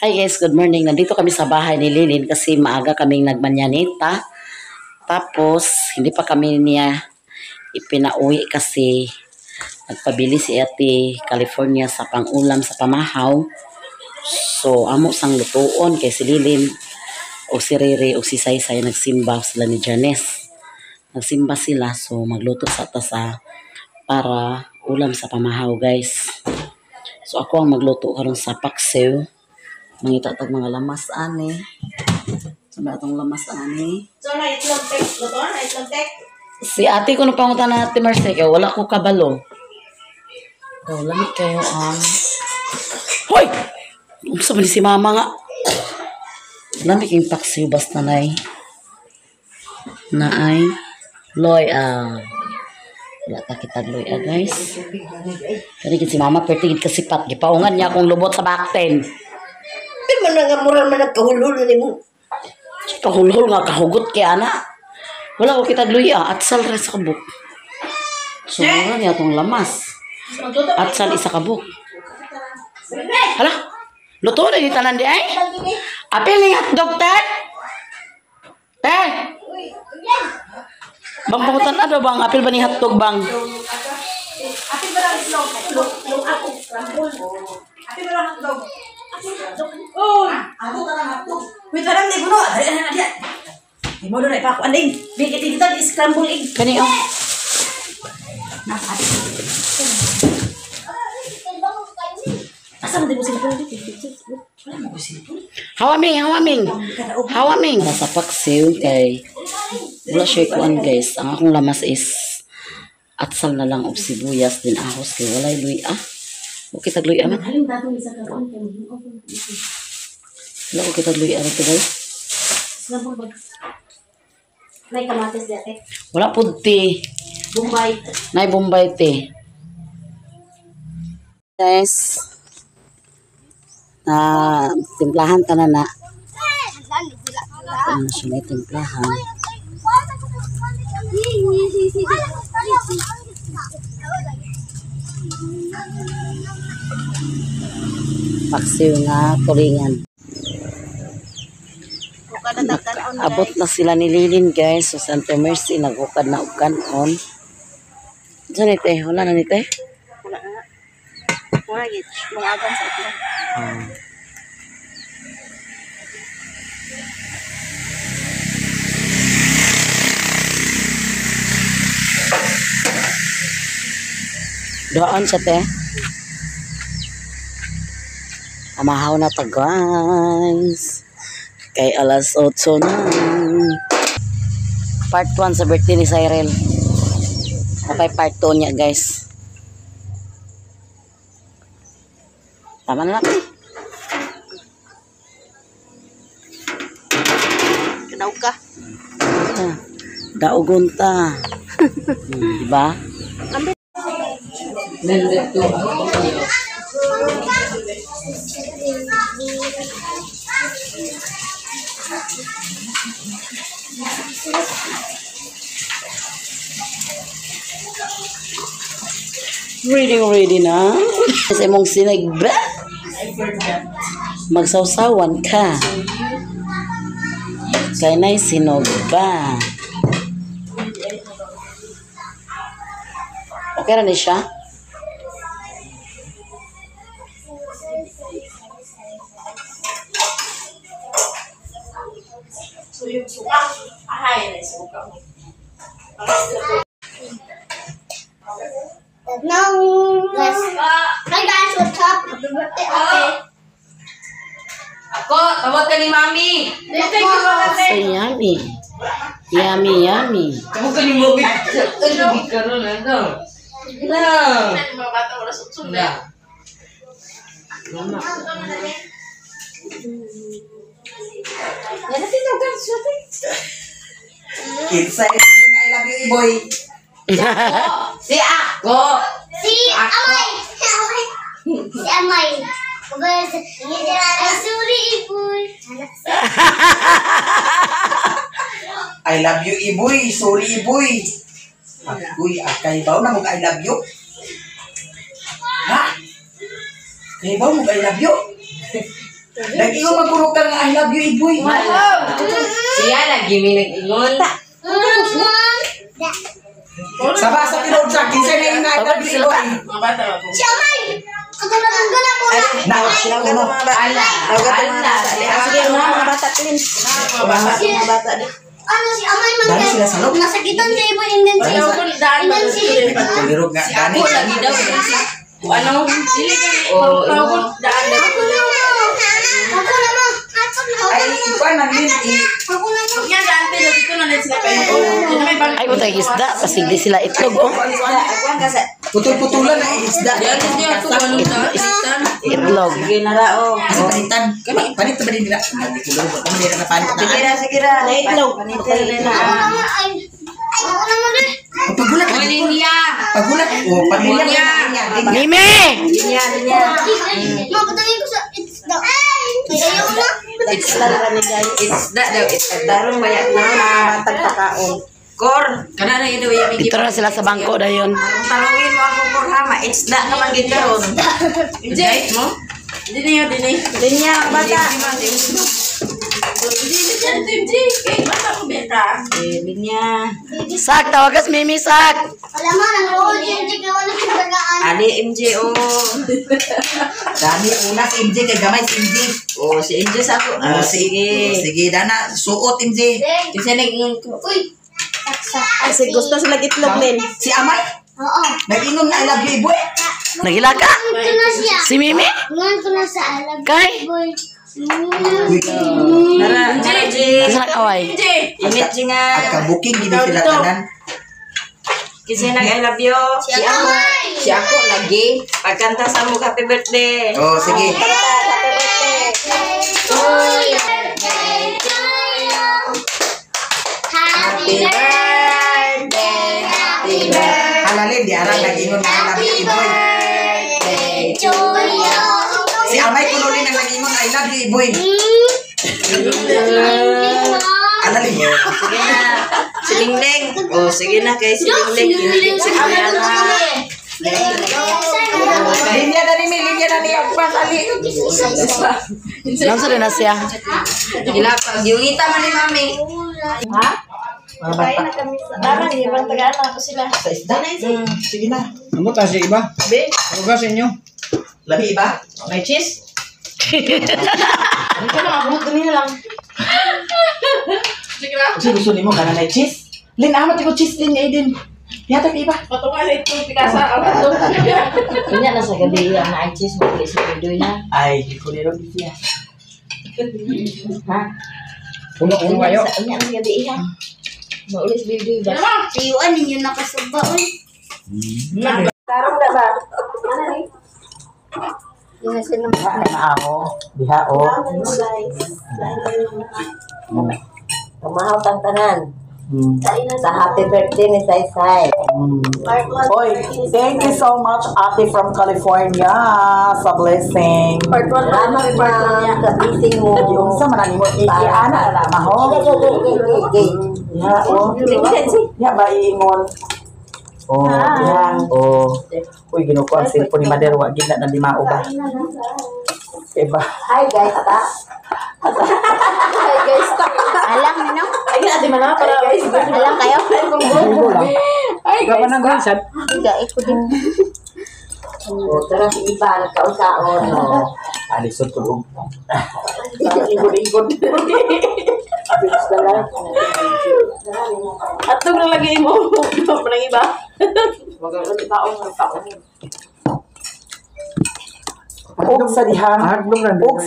Hi guys, good morning. Nandito kami sa bahay ni Lilin kasi maaga kaming nagmanyanita. Tapos, hindi pa kami niya ipinauwi kasi nagpabili si Ate California sa pangulam sa pamahaw. So, amo sang lutuon kay si Lilin o si Rere o si Saysay nagsimba sila ni Janice. Nagsimba sila so magluto sa tasa para ulam sa pamahaw guys. So, ako ang magluto karon sa paksiw. Mangita tag mga lamas ani. Sabi atong lamas ani. So na itlog tek, luto na itlog tek. Si ate ko nung pangutan na ate Merce, kaya wala ko kabalo. Daw lamig kayo ang... Hoy! Gusto ba ni si mama nga? Lamig yung paksiw basta na ay. Na ay. Loy wala ta kita loy guys. Kani si mama pertigid kasi pat. Gipaungan niya akong lubot sa bakten. Di man nga moral man nagkahulhul ni mo. Kahulhul nga kahugot kay ana. Wala ko kita luya at sal res kabuk. So mura niya tong lamas. At sal isa kabuk. Hala. Luto na di tanan di ay. Apil ni dokter. Bang pangutan ada bang apil ba ni hotdog bang? Apil ba lang itlog? Itlog ako scramble. Apil ba lang hotdog? Oh, ako ka lang hotdog. Wait, parang di mo no. Ada. Di mo na pa ako anding. Bigit kita di scramble egg. Kani oh. Asa mo di mo silipon dito? Hawaming. Nasa paksiw kay wala siya kuan guys. Ang akong lamas is atsal na lang og sibuyas din ahos kay walay luy Okay tag luy man. Wala ko kita luy to guys. May kamatis dati. Wala pud ti. Bombay. Nay Bombay ti. Guys. Timplahan ta na. Ano siya may timplahan. Paksiw nga tulingan. Abot na sila ni Lilin guys. So Santa Mercy nagukad na og kanon. Diyan ite, wala na nite. Wala gid, mga agan sa ito. Doon siya te. Amahaw na ta guys. Kay alas 8 na. Part 1 sa birthday ni Cyril. Okay, part 2 niya guys. Tama na lang. Kanaw ka. Daugon ta. Diba? Ready na. Kasi mong sinigba. Magsawsawan ka. Kaya na'y sinogba. Okay na siya? So yung suka, ahay na suka. No, guys. Hi guys, what's up? Happy birthday, okay? Ako, tawag ka ni Mami. So yummy. Yummy. Tawag ka ni Mami. Ano ka ron, ano? Na. Mga bata wala sutsud na. Mama. Yan natin tawag ka sutsud. It's I love you, boy. Si ako. Si Amay. Si Amay. Ay, sorry, Iboy. I love you, Iboy. Sorry, Iboy. Agoy, kay ba na mag I love you? Ha? Kay ba mag I love you? Nag-ingon magkuro ka nga I love you, Iboy. Siya lagi may nag-ingon. Sa basa tinod sa kinsa na yung I love you, Iboy. Si Amay! Katulad ko na po na. Tawag ka mga bata. Ala. Sige, mga bata, please. Mga bata. Ano si Amay man Dali sila sa loob. nasakitan si Ibo and then si Kulirog nga, Dani. Ako lagi daw. Ano? Dili ka. Oh, daan na. Ako na mo. Ako na mo. Ay, ikuan na rin. Ako na mo. Yan daan pero dito na lang sila kayo. Ay, utang isda. Pasigli sila itlog, oh. Putol-putulan na isda. Yan niya to ano ta? Itlog. Sige na rao. Kasi panitan. Panit ba din nila? Kulirog ako nila na panit na. Sige ra. Itlog. Ako na mo. Ay, ako na mo rin. Pagulat ka. Linya. Pagulat. O, pamilya Linya. ka. Mimi! Linya. Mapatagin ko sa isda. Ayaw na. It's that daw. It's Darong bayak na tagtakaon. Kor. Kana na yun daw yung Dito na sila sa bangko dayon. Talungin mo ako Kor ha. Ma-isda naman gitaron. Jay mo? Dini. Linya ang bata. Linya. Sak, tawagas Mimi, sak. Alam mo, nang-roll yung jigaw na pinagagaan. Ali MJ Dami una si MJ kay gamay si MJ. Oh, si MJ sa ako. Oh, sige. Sige, Dana. Suot MJ. Kasi nag-ingon ko. Uy, saksa. Kasi gusto sila itlog din. Si Amay. Oo. Nag-ingon na I love you, Iboy. Nagila ka? Ngan ko na siya. Si Mimi? Ngan ko na sa alam. Kay? Boy. Nara, J. Kasi nakaway. Init J nga. Kabuking gini sila tanan. Kasi nag I love you. Si Amay. Si ako lagi. Pagkanta sa mo happy birthday. Oh, sige. Happy birthday. Happy birthday to you. Happy birthday. Happy birthday. Halalin, di arang nag-ingon na I love you, Iboy. to you. Si Amay kululin ang nag-ingon I love you, Iboy. Halalin. Sige na. Si Lingling. Oh, sige na kay si Lingling. Kinilig si Kuya na. Linya na ni Mi, linya na ni Agpas, Ali. Nang rin na siya. Ilapag. Yung ita man ni Mami. Mga bata. Daman, ibang tagaan ako sila. Sa isda. Sige na. Amo ta si iba. Be, Huwag sa inyo. Labi iba? may cheese? Hindi ka na, abot dumi na lang. Sige na. Kasi gusto ni mo ka na may cheese. Lin, amat ko cheese din ngayon din. Yata iba. Patungan sa ito, pikasa. Abot dumi. Kanya na sa gabi, ang na cheese mo, kaya sa video niya. Ay, kulirog siya. Ha? Puno kayo. Kanya na sa gabi, ha? Maulis video ba? Tiyuan ninyo nakasuba. Uy. Karong na ba? Ano ni? Yung nasa naman. Na ako. Diha o. Kumahaw tang tanan. Sa happy birthday ni Saysay. Oy, thank you so much, Ate from California, sa blessing. Salamat pa sa blessing mo. Yung sa manani mo, ana na maho. Ya, oh. Ya, ba iingon. Oh, ya. Oh. Uy, ginukuha ang cellphone ni Mader, wag gina na limao ba? Diba? Hi guys, ta. Hi guys, ta. Alam mo no? Ay, ate man na para guys. Alam kayo? Ay, Ikaw pa nang gansad. Hindi, iko din. oh, tara si Iba nagkaunsaon no. Alisod ko dong. Igod-igod. Atong na lagi mo. Parang iba. Wag ka ulit taon. Og sa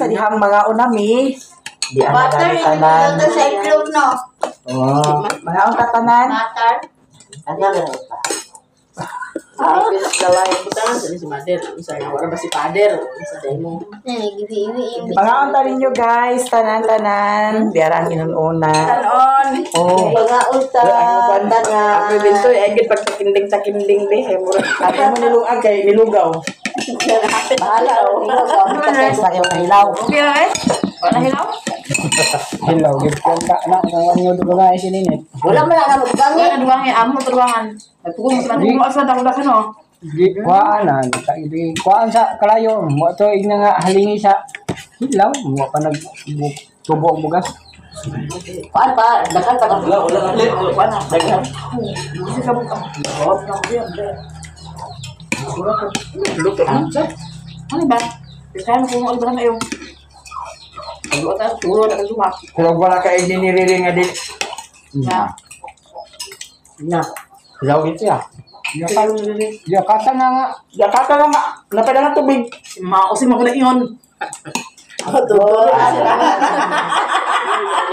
dihang mga unami. Di ana gani tanan. Ito sa iklog no? Oh, mga unta tanan. Matar. Ano na ito? Dalay kita si Mader, usay wala ba si Pader, sa demo. Nag-iwi-iwi. Mga unta ninyo guys, tanan. Diarang inununa. Tanon. Oh. Mga ulta. Banda nga. Ako binto ay gid pagtakinding-takinding be hay mura. Ate mo nilungag kay nilugaw. Bahala Sa iyo hilaw. Okay na eh. Wala hilaw? Hello, give ko ka na kung ano do nga isininit. Wala man na magbangi. Wala duwangi amo turuangan. Nagpugong sa mo sa dakudakan no. Di kuan na, di kuan sa kalayo. Mo to igna nga halingi sa Hilaw, mo pa tubo ang bugas. Paano pa? Dagan pa ka. Wala na. Daghan. Kasi ka mo ka. Luto na. Ano ba? Kaya kung ano ba na yung luto na, turo na ka sumak. Pero wala ka niriri nga din. Na. Hilaw ito ya. Yakata na nga. Yakata lang nga. Napada ng tubig. Mausin mo ko na iyon.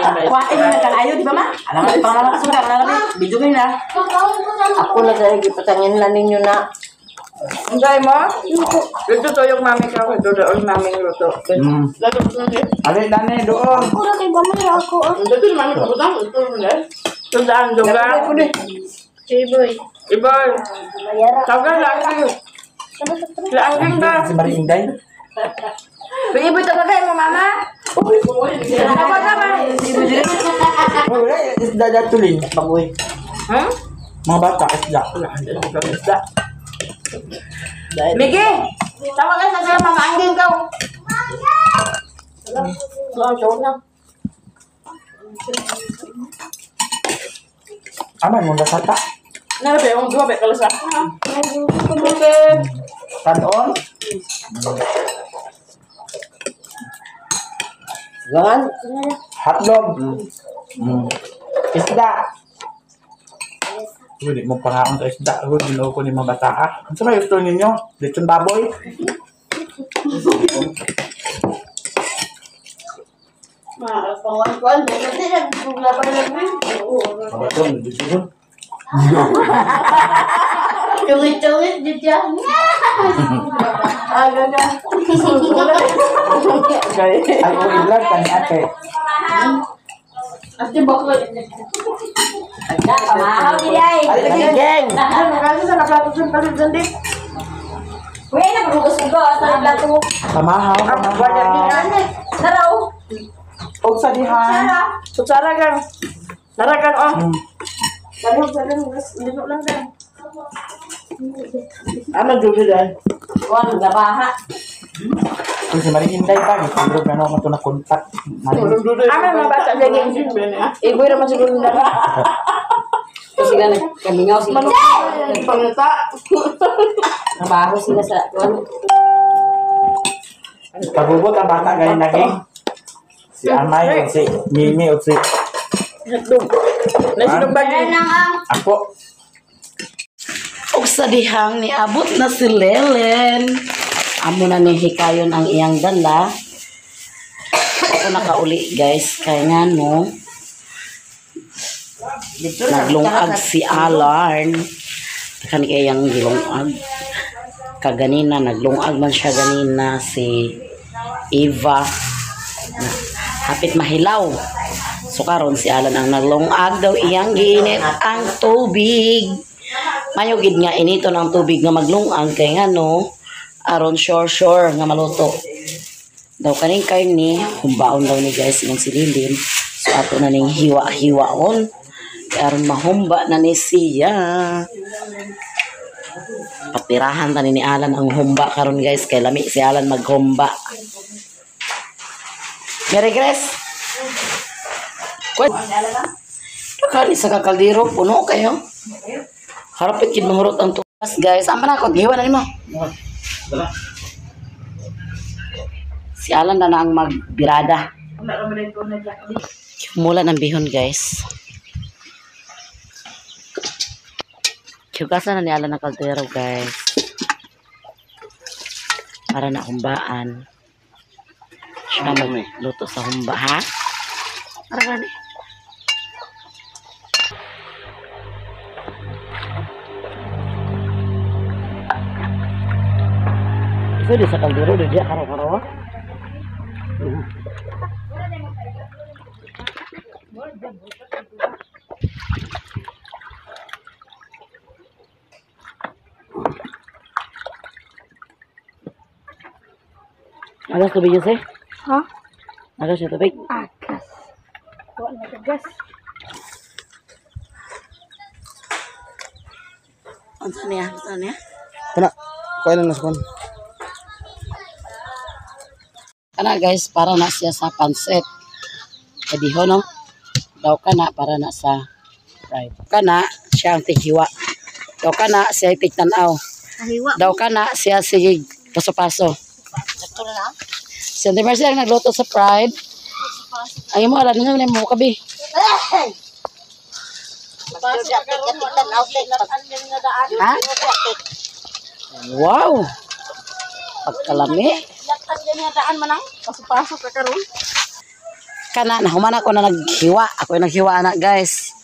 Kuhain mo na kalayo, di ba ma? Alam nga, pangalan ka suka. Alam nga, video kayo na. Ako na dahil gipatangin lang ninyo na. Ang gaya mo? Luto to yung mami ka. Luto yung mami luto. Luto to yun. Alin na na doon. Pura kay gamay ako. Luto yung mami ko. Luto yung mami. Tundaan duga. Chiboy. Iboy. Tagal lang kayo. Laangin ba? Si Marie Inday. Iboy tagal mo mama. Apa naman? Wala, isda datuloy. Pagoy. Ha? Mga bata, isda. Isda. Migi! Tawagan sa sila mama anggin ka. Aman mo nasata. Narabi, ang dua ba kalasa? Tanon. Gangan. Hotdog. Isda. Hindi mo pangaon sa isda. Hindi ko ni mga bata. Ano sa may gusto ninyo? Lechon baboy? Pangan-pangan. Nanti naglaban lagi. Baton, lechon. Cungit-cungit di dia. Agak-agak. Ay, o ilan pa ni ate. Asti bakla. Mahal dia. Ay, geng. Makasih sa plato sa palit sandi. Weh, nak berbuka-buka asal belakang. Pamahaw. Banyak ni ane. Sarau. O sa dihan. Sutsara kan. Sara kan oh. Salim dito lang dan. Ama dulu dan. Wah, enggak paha. Kung si Marie Inday pa, siguro gano'n mo ito na kontak. Ama mabaca dia yang sini benar. Ibu ira masih belum dapat. Kasi nga nagkamingaw sila. Pangita. Trabaho sila sa tuwan. Pagubot ang bata ganyan naging. Si Amay, o si Mimi, o si Nasi bagi. ako. Og sa dihang niabot na si Lelen. Amo na ni hikayon ang iyang dala. Ako nakauli guys. Kaya nga no. Naglungag si Alarn. Kan kayang gilungag. Kaganina, naglungag man siya ganina si Eva. Hapit mahilaw. So karon si Alan ang naglungag daw iyang giinit ang tubig. Mayugid nga inito ng tubig nga maglungag kay nga no aron sure nga maluto. Daw kaning karni humbaon daw ni guys yung silindin. So ato na ning hiwa-hiwaon. Aron mahumba na ni siya. Patirahan tani ni Alan ang humba karon guys kay lami si Alan maghumba. Merry Grace. Kwet. Kali sa kakaldero puno kayo. Harapit kid mahurot ang tugas guys. Amba na ko giwan na nimo. Si Alan na ang magbirada. Mula ng bihon guys. Hugasan na ni Alan ng kaldero guys. Para na humbaan. Siya magluto sa humba ha. Para gani. Pwede sa kaldero dia karo-karo. Agas tubig yun, sih? Ha? Agas yung tubig? Agas. Wala na gas. Ano niya? Ano niya? Kana, kuha lang na sa kon. Kana guys, para na siya sa pansit. Jadi ho no. Daw kana para na sa fried. Kana siya ang tighiwa. Daw kana siya tigtanaw. Kahiwa. Daw kana siya sige paso-paso. Ito na. Si Auntie Mercy ang nagluto sa fried. Ay mo alam nga mo kabi. Ha? Wow. Pagkalami. Kana na humana ko na naghiwa. Ako yung naghiwa anak guys.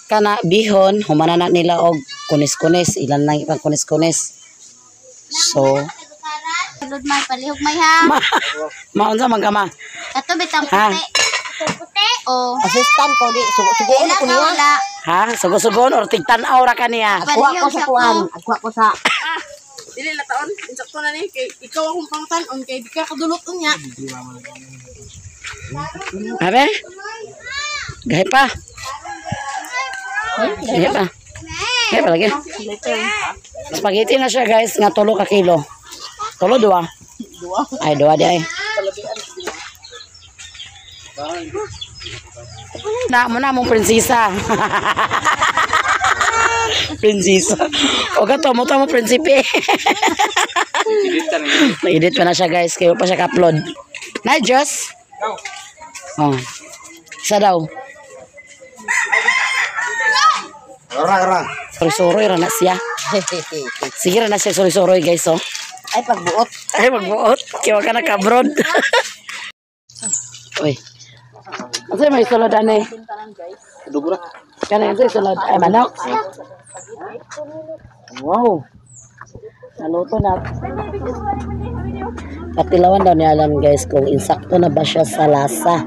Kana bihon humana na nila og kunis-kunis. Ilan lang ipang kunis-kunis. So, Sulod may palihog may ha. maunsa man ka ma? Kato bitang Ha? puti. Puti. O. Assistant ko di sugo-sugoon Wala ko ka niya. wala. Ha? Sugo-sugon or tigtanaw ra ka niya? Palihog sa kuan. Agwa ko sa Dili na taon, insakto na ni kay ikaw akong pangtan-on kay di ka kadulot unya. Abe? Gahe pa. Gahe pa. Gahe pa lagi. Spaghetti na siya guys, nga 3 ka kilo. 2 Ay, 2 di ay. Na mo na mong prinsesa. Prinsesa. O ka to mo prinsipe. Na-edit pa na siya guys, kayo pa siya ka-upload. Na Diyos. Oh. Isa daw. Orang. Sorry-sorry ra na siya. Sige ra na siya sorry-sorry guys oh. ay pagbuot. Ay magbuot. Kaya ka naka-abroad. Uy. Kasi may sulod ane. Dugura. Kana yung sulod. Ay manok. Wow. Naluto na. Patilawan daw ni Alan guys kung insakto na ba siya sa lasa.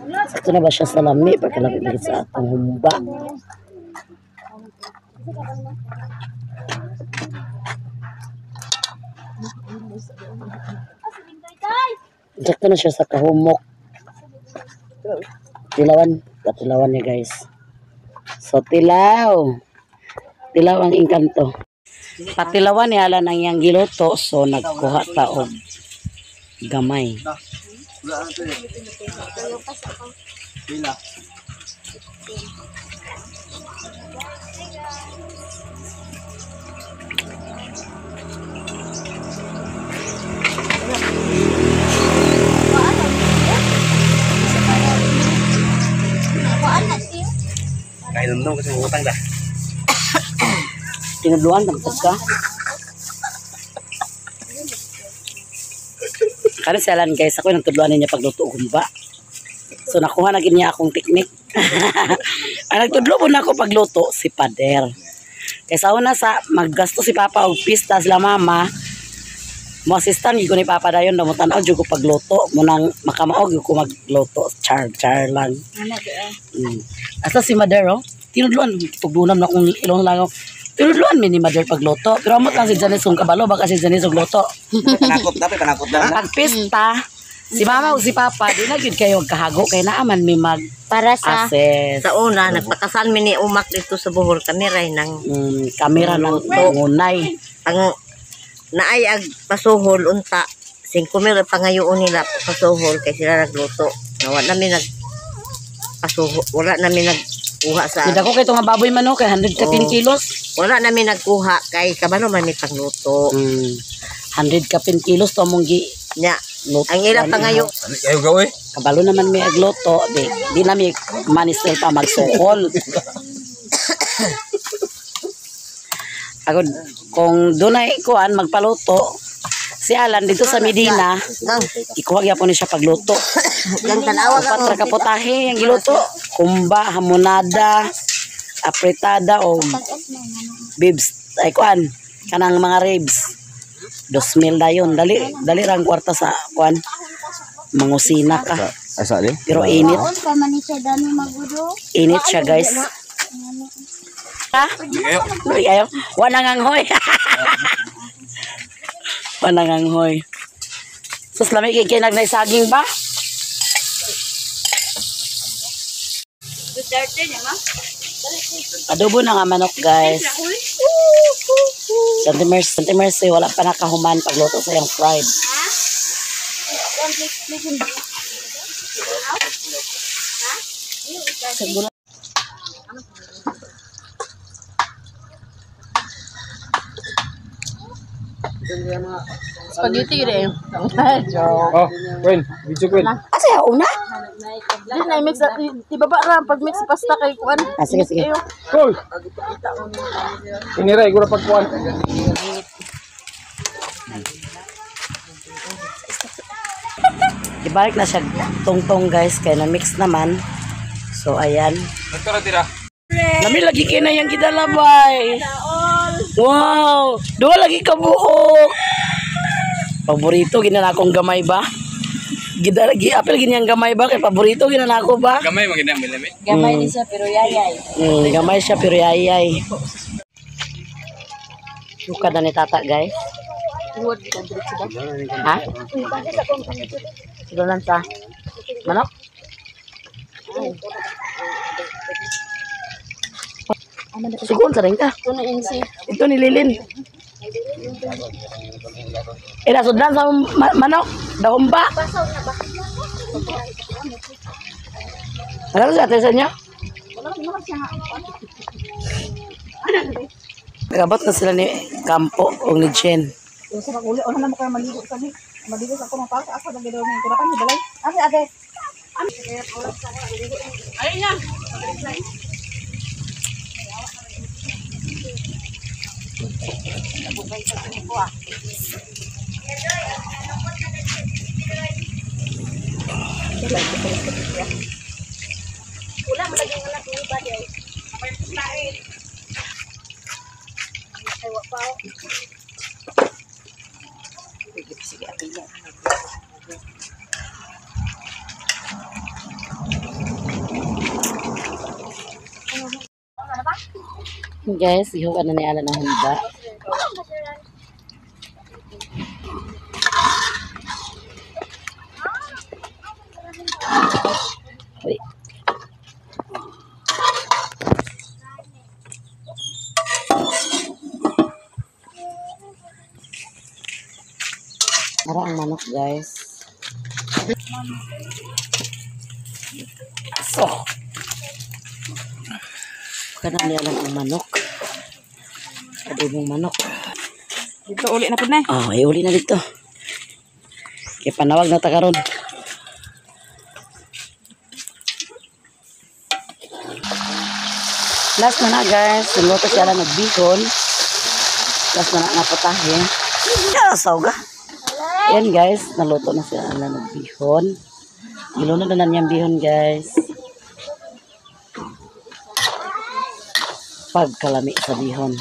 Insakto na ba siya sa lami pagkalapit sa atong humba. Insakto na siya sa kahumok. Patilawan niya guys. So tilaw. Tilaw ang engkanto. Patilawan ni Alan ang iyang giluto so nagkuha ta og gamay. Kailan daw kasi utang dah. Tinudluan tamtod ka. Kani si Alan guys, ako yung nagtudluan niya pagluto og humba. So nakuha na gid niya akong teknik. Ang nagtudlo po na ako pagluto si Pader. Kaysa una sa maggasto si Papa og pista sila mama, mo assistant ko ni Papa dayon daw mo tan-aw jud ko pagluto, mo nang makamaog ko magluto, char lang. Asa si Madero, tinudluan tugdunam na kung ilong langaw. Tinudluan mi ni Madero pagluto, pero amot lang si Janice kung kabalo baka si Janice og luto. Penakut na. Pag pista, si Mama o si Papa, di na yun kayo kahago, kaya naaman may Para sa mag-assess. Sa una nagpakasal mi ni umak dito sa Bohol kami ray nang Kamera ng tungunay. ang naay ag pasuhol unta 5,000 pangayoon nila pasuhol kay sila nagluto. Wala namin wala namin nagkuha sa Hindi ko kayo itong baboy manok, kaya 100 ka pin kilos. wala namin nagkuha kay kabalo man may pagluto. 100 ka pin kilos to mong gi Nya luto. ang ila pangayo Ayo gawe. Kabalo naman may agluto, di na may manistel pa magsukol. Ako, kung doon ay kuhan, magpaluto, si Alan dito sa Medina, ikuha po niya siya pagluto. gang tanawa ka Patra kaputahe yung giluto. Kumba, hamonada, apretada o bibs. Ay kuan, kanang mga ribs. 2,000 dayon. Dali rang kwarta sa kuan. Mangusina ka. Asa di? Pero init. Kaon pa man ni siya dami magudo. Init siya guys. Ha? Uy, ayaw. Wananganghoy. Wananganghoy. Sus, lamig kay nagsaging ba? Adobo na nga manok guys. Santi Mercy, wala pa nakahuman pagluto sa yung fried. Spaghetti gede. Oh, Queen, video Queen. Asa ya una? Di na mix ibaba ra pag mix pasta kay kuan. Ah, sige, sige. Cool. Inira igura pagkuan. Ibalik na siya tungtong guys, kaya na-mix naman. So, ayan. Tira. Nami lagi kina yang kita labay. Wow, dua lagi kabuok. Paborito gina akong gamay ba? Gida lagi apel gini yang gamay ba kay paborito gina ako ba? Gamay magina milimi. Gamay ni siya pero yayay. Gamay siya pero yayay. Suka na ni tata guys. Huwag kita diretso ba? Ha? Sudah sa manok? Sigun sa rin ka. Ito na insi. Ito ni Lilin. Sudan sa manok. Dahon ba? Ano sa atin sa inyo? Nagabot na sila ni Campo o ni Jen. Sa mag-uli, na mo kayo maligo sa ni. Maligo sa akong pasa, ako nang ginawa mo. Turakan ni balay. Ate. Ayun na. Wala mo lagi wala ni ba day. Ay wa pa. Sige, atin mo. Guys, ihukan na ni Alan ang handa. Wait. Para ang manok guys. So. Kana niya lang ang manok. Adobong manok. Dito uli na pud na. Oh, uli na dito. Kaya panawag na takaron. Last na na guys. Luto siya lang nagbihon. Last na na napatahe. Yasaw ga. Yan guys. Naluto na siya lang nagbihon. Ilunod na niyang bihon guys. Pagkalami sa bihon.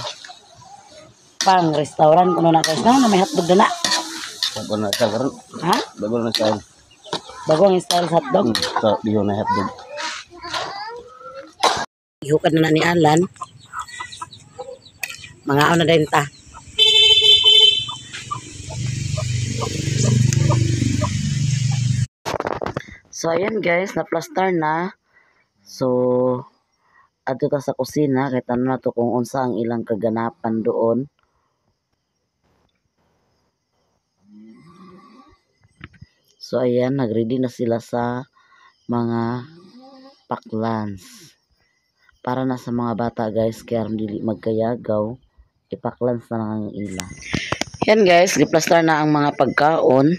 Pang restaurant kuno na guys. Na may hotdog na. Bago na sa karon. Ha? Bago na sa Bagong style sa hotdog. sa diho na hotdog. Ihukan na ni Alan. Mga ano din ta. So ayan guys, na-plaster na. So adto ta sa kusina kay tanan na to kung unsa ang ilang kaganapan doon. So ayan, nagready na sila sa mga paklans. Para na sa mga bata guys, kaya dili magkayagaw, ipaklans na lang ang ila. Yan guys, giplastar na ang mga pagkaon.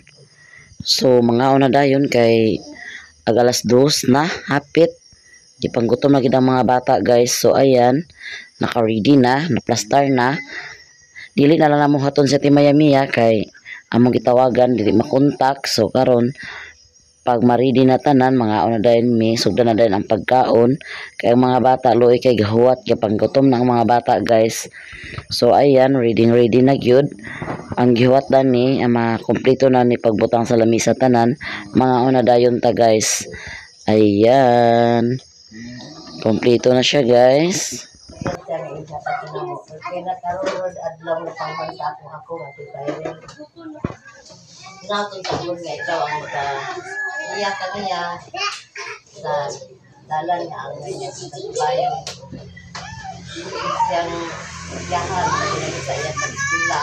So mga una dayon kay alas 2 na hapit. Ipanggutom na gid ang mga bata guys. So ayan, naka-ready na, naplastar na. Dili na lang namo haton sa Timaya-Mia kay among gitawagan dili makontak. So karon pag ma-ready na tanan mga una dayon mi sugdan na dayon ang pagkaon kay ang mga bata luoy kay gahuwat kay panggutom na ang mga bata guys. So ayan, ready na gyud ang gihuwat dani ama kompleto na ni pagbutang sa lamisa tanan mga una dayon ta guys. Ayan, kompleto na siya guys. Nakatong sabon nga ikaw ang iyakan niya sa dalan nga ang bayan siyang iyakan sa iya sa eskwela.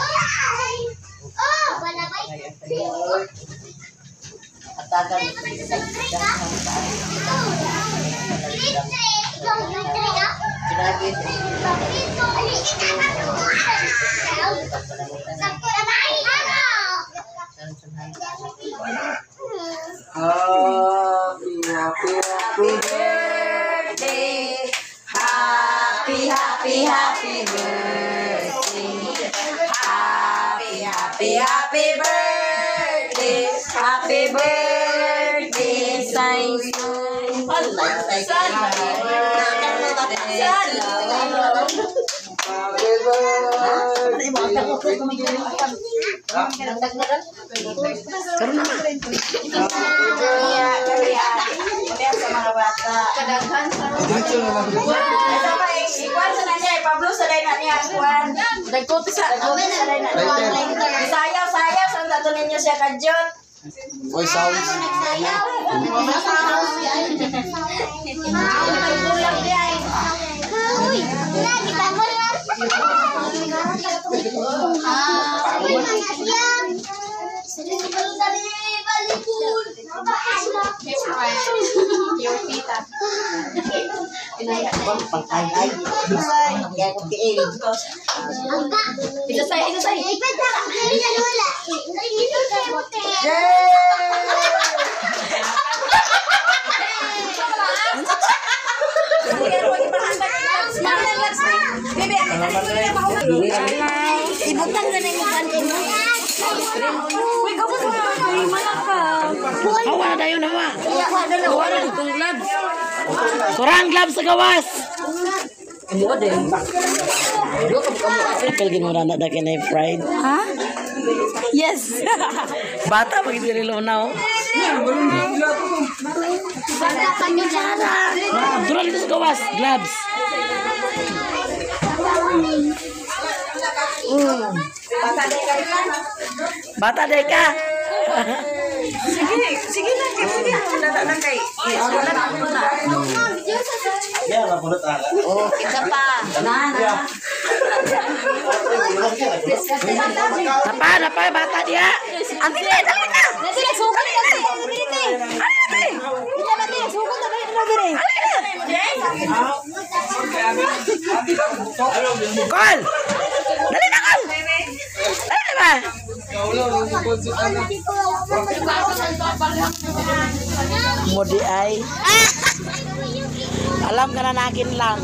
Sayaw sa tatunin niyo siya kajot. Oy, sounds. Ibutang na yung kantin mo. Hawa na yun, hawa. Hawa na itong gloves. Kurang gloves sa gawas. Kapag ginura na dakin na yung fried. Ha? Yes. Bata pag hindi rin lunaw. Turun dito sa gawas. Gloves. Bata day ka. Sige lang. Wala na kay. Wala na ako na. Oh, isa pa. Napa, bata dia. Anti na, dali na. Dali, sugal na. Kol! Dali na, Kol! Dali na ba? Mudi ay. Alam ka na nakin lang.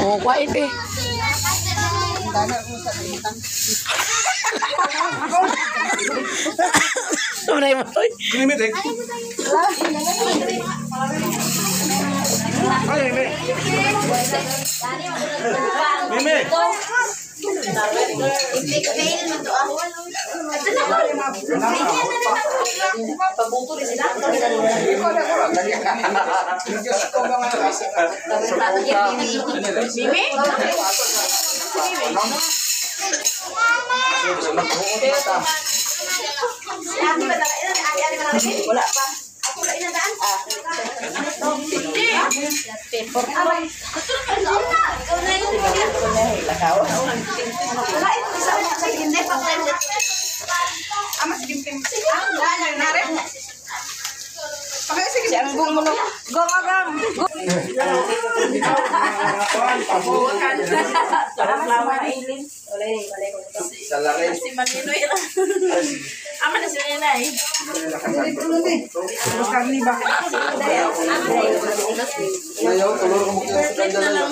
Oh, kuwait eh. Tunay mo to. Meme. Wala pa. Ako na inadaan. Paper. Ikaw na yun. Wala ito isa sa hindi pa tayo. Mas gimpim. Dahil na rin. Sige, ang bung mo. Go. Salamat Aileen. Si Manino ila. Ama na si Nenay. Ngayon, tulor ko mo kaya sa kanya na lang.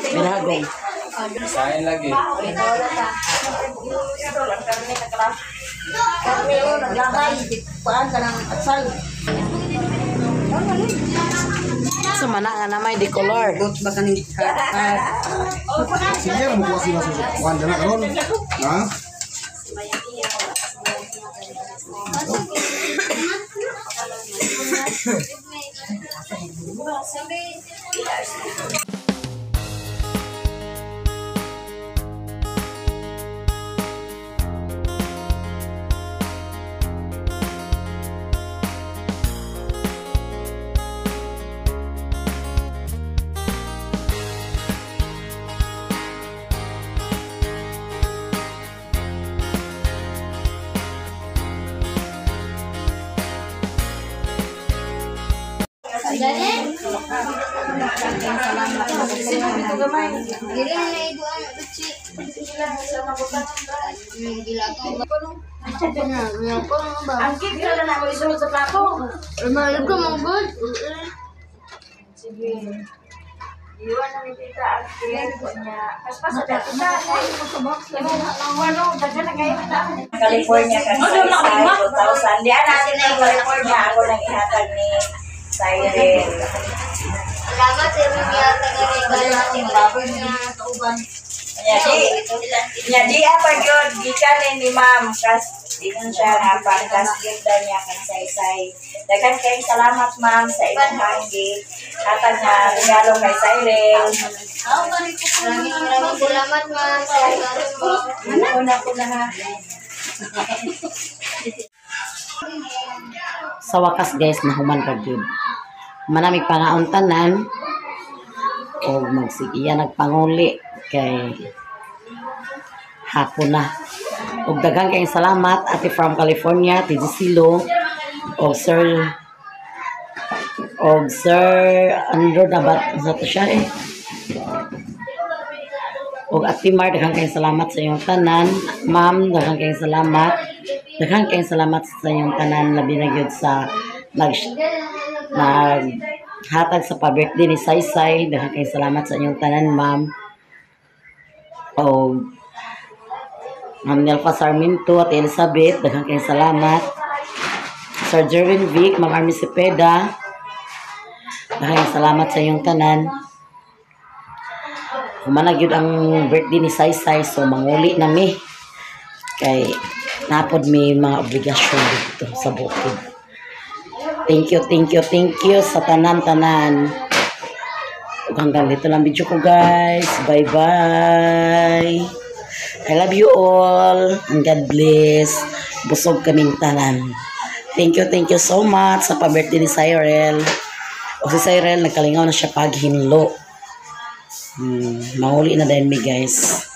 Binagong. Sain lagi. Sa mana nga na may decolor. Sige, mo ko sila sa kuan dala karon. Ha? Dali. Dili na ibu ang uci. Gila ko. Ang cake na lang ako isunod sa plato. Mahal ko mong good. Sige. Iwan na ni tita ang cake niya. Paspas sa tita. Ano, daghan na kayo na. California kasi sa 2000. Diyan natin na yung California. Ako lang ihatag ni Siren. Salamat sa inyo niya taga-regalo natin baboy niya kauban. Di apa yun, gikan ni ma'am, kas ingon siya nga pangkas gilda niya kang saysay. Dagan kayong salamat ma'am sa inyong hanggi. Hatag na regalo kay Siren. Maraming salamat ma'am sa regalo mo. Una ko na ha. Sa wakas guys, nahuman ka gyud. Manamig pangaon tanan o magsigiya nagpanguli kay hapon na. Og daghang kayong salamat ate from California, Tiji Silo, og Sir Andrew Dabat sa to siya eh. Og Ate Mar, daghang kayong salamat sa iyong tanan. Ma'am, daghang kayong salamat. Daghang kayong salamat sa iyong tanan, labi na gyud sa naghatag sa pa-birthday ni Saysay. Daghang kayong salamat sa iyong tanan, ma'am. O Ma'am Nelfa Sarmiento at Elizabeth, daghang kayong salamat. Sir Jerwin Vic, Ma'am Army Cepeda, daghang kayong salamat sa iyong tanan. Humanag yun ang birthday ni Saysay, so manguli na mi. Kay napod may mga obligasyon dito sa bukid. Thank you sa tanan-tanan. Ug hanggang dito lang video ko guys. Bye-bye. I love you all. And God bless. Busog kaming tanan. Thank you so much sa pa-birthday ni Cyril. O si Cyril, nagkalingaw na siya paghinlo. Mahuli na din mi guys.